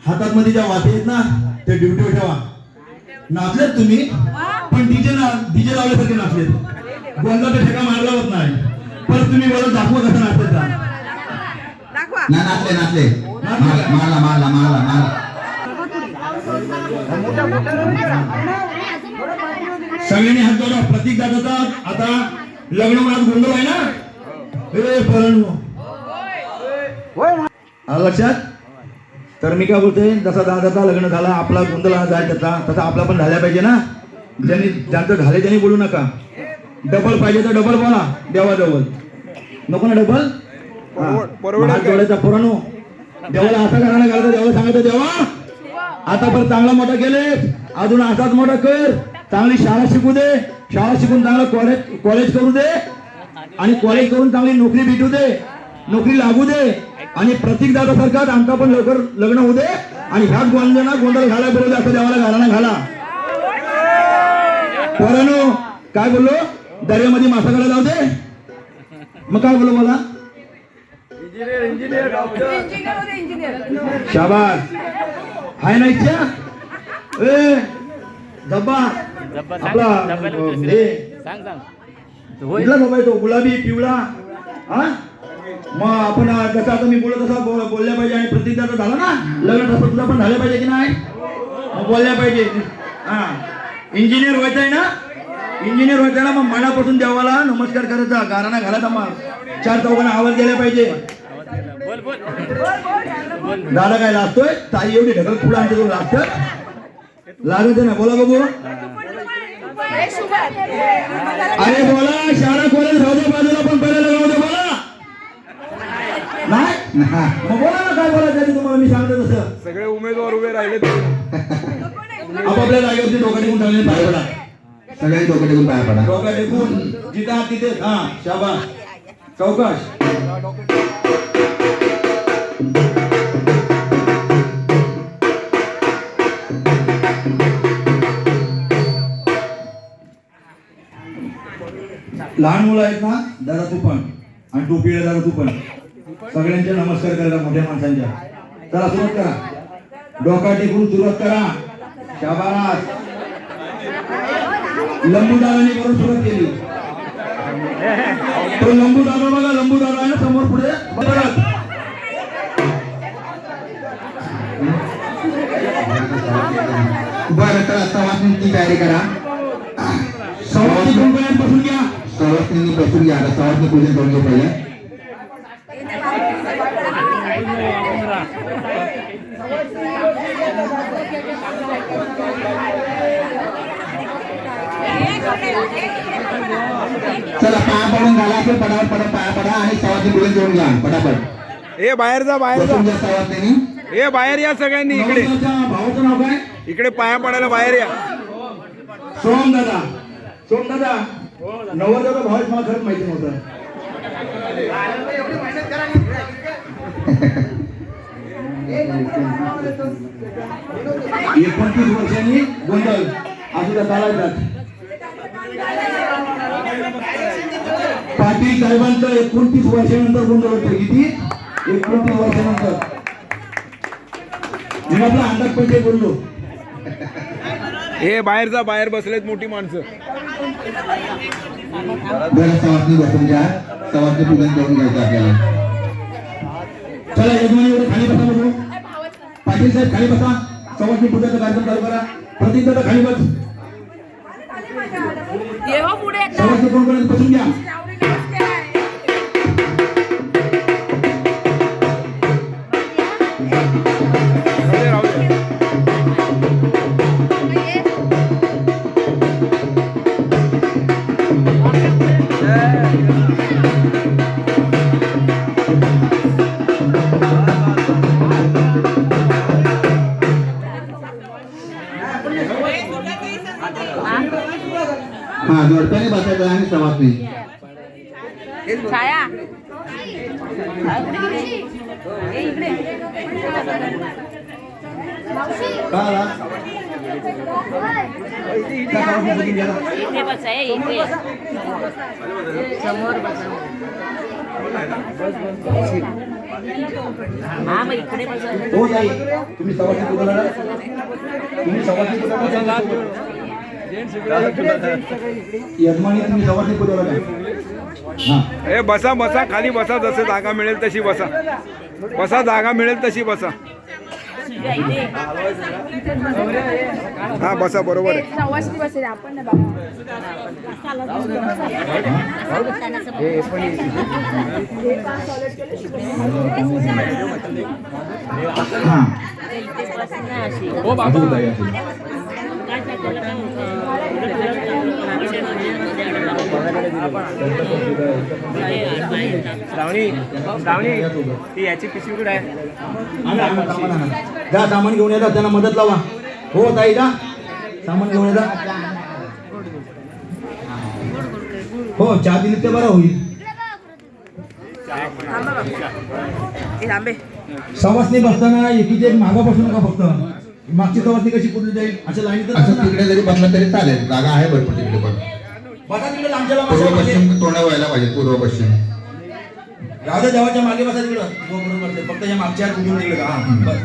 हातात मध्ये ज्या वाटे आहेत ना ते ड्युटीवर ठेवा. नाचलेत तुम्ही पण डीजे लावल्यासारखे नाचलेत. गोंधळाचा ठेका मारला होत नाही. पण तुम्ही बोलत दाखवा कसं नाचत जा. नाचले मारला मारला मारला मारला. सगळ्यांनी हात जोडा. प्रतीक दादाचा आता लग्न म्हणत गोंधळ आहे ना. लक्षात. तर मी काय बोलतोय, जसा दादाचा लग्न झाला आपला गोंधळ जाय त्याचा तसा आपला पण झाला पाहिजे ना. ज्यांचं झाले त्यांनी बोलू नका. डबल पाहिजे तर डबल बोला. देवा डबल नको ना. डबल हात जोडायचा पुराणो. देवाला असं करायला घालतो. देवाला सांगायचं देवा आता पण चांगला मोठा केले अजून असाच मोठा कर. चांगली शाळा शिकू दे. शाळा शिकून चांगलं कॉलेज करू दे. आणि कॉलेज करून चांगली नोकरी भेटू दे. नोकरी लागू दे. आणि प्रतीक दादा सारखाच आमचा पण लवकर लग्न होऊ दे. आणि ह्याच गोंधळ घाला बरोबर असं देवाला घाला घाला. पोरांनो काय बोललो, दर्यामध्ये मासा काढायला जाऊ दे. मग काय बोललो मला, शाबास हाय ना इच्छा. ए डब्बा आपला कुठला बाबा तो गुलाबी पिवळा. हा मग आपण जसं आता मी बोलत तसा बोलल्या पाहिजे. आणि प्रतीकदाचा झाला ना लग्न तसं तुझा पण झालं पाहिजे की नाही. मग बोलल्या पाहिजे. हा इंजिनियर व्हायचं आहे ना. इंजिनियर व्हायचं ना. मग मनापासून देवाला नमस्कार करायचा. गाराणा घालायचा. मग चार चौघांना आवाज द्यायला पाहिजे. दादा काय लागतोय ताई एवढी ढकल पुढे आणते तो लागत लागत ना. बोला बाबू. अरे बोला शाळा कॉलेज राहू दे बाजूला पण पहिला लगावू दे. बोला नाही मग बोला ना काय बोलायचं तुम्हाला. मी सांगतो तसं. सगळे उमेदवार उभे राहिले आपापल्या जागेवरती डोका टेकून टाकले पाय पडा. सगळ्यांनी डोकं टेकून पाया पडा. डोका टेकून जिथं तिथे हा शाबास चौकश. लहान मुलं आहेत ना दादा तू पण. आणि टोपीला दादा तू पण. सगळ्यांचे नमस्कार करायला मोठ्या माणसांच्या. चला सुरुवात करा. डोका टेकून सुरुवात करा. शाबास. लंबू दादाने बरोबर सुरुवात केली. तो लंबू दादा बघा. लंबू दादा आहे समोर पुढे बघा. बरं तर सवासनींची तयारी करा. सवासनी कोण बसून घ्या. सवासनींनी बसून घ्या. सवासनी पूजन करून घे पहिले. चला पाया पडून घाला. असेल पटापट पाया पडा आणि सवासनी पूजन करून घ्या पटापट. ए बाहेर जा बाहेर जा. सवासनी ए बाहेर या सगळ्यांनी. इकडे भावाचं नाव काय. इकडे पाया पडायला बाहेर या. सोम दादा. सोम दादा नवरदेवाचा भाव आहे. मला खरंच माहिती नव्हतं. 29 वर्षांनी गोंधळ असू त्या चालायचाच. पाटील साहेबांचं 29 वर्षानंतर गोंधळ होतं. किती 29 वर्षानंतर. मी आपला अंदाज पैसे बोललो. हे बाहेर जा. बाहेर बसलेत मोठी माणसं. सवासनी बसून घ्या. सवासनी पूजन करून घ्यायचं आपल्याला. चला यजमानी एवढं खाली बसा. बघू पाटील साहेब खाली बसा. सवासनी पूजेचा कार्यक्रम चालू करा. प्रतीक दादा खाली बस. सवासनी कोण कोण बसून घ्या. हा जोडप्याने बसायचं आणि सवासनी. छाया इथे बस आहे. इथे समोर बस. हा मग इकडे बसा. हो ताई तुम्ही सवासणी कुठला तुम्ही सवासणी कुठला यजमानी तुम्ही सवासणी कुठला हा ए बसा बसा खाली बसा, जसं जागा मिळेल तशी बसा. बसा, जागा मिळेल तशी बसा. तुझ्या इथे हा बसा, बरोबर आहे. सवासनी बसेल आपण ना बाबा. हा इथे बस ना अशी. अजून ताई असेल. काय काय त्याला काय होतं? ती याची पिशवी कुठे आहे? आणा, आणा, सामान आणा. जा सामान घेऊन येतात, त्यांना मदत लावा. हो ताई जा सामान घेऊन येतात. हो चहा दिली ते बरं होईल. सवासणी बसताना एकीचे एक मागं बसू नका फक्त. मागची सवासणी कशी पुढली जाईल अशा लाईनीत असं तिकडे जरी बसलं तरी चालेल, जागा आहे भरपूर तिकडे पण. बसा तिकडे लांबच्या लांब पूर्व बसा. पश्चिम तोंड व्हायला पाहिजे, पूर्व पश्चिम. राजा देवाच्या मागे बसा तिकडं. जो बरोबर बसले. फक्त या मागच्या उठून तिकडे हा बस.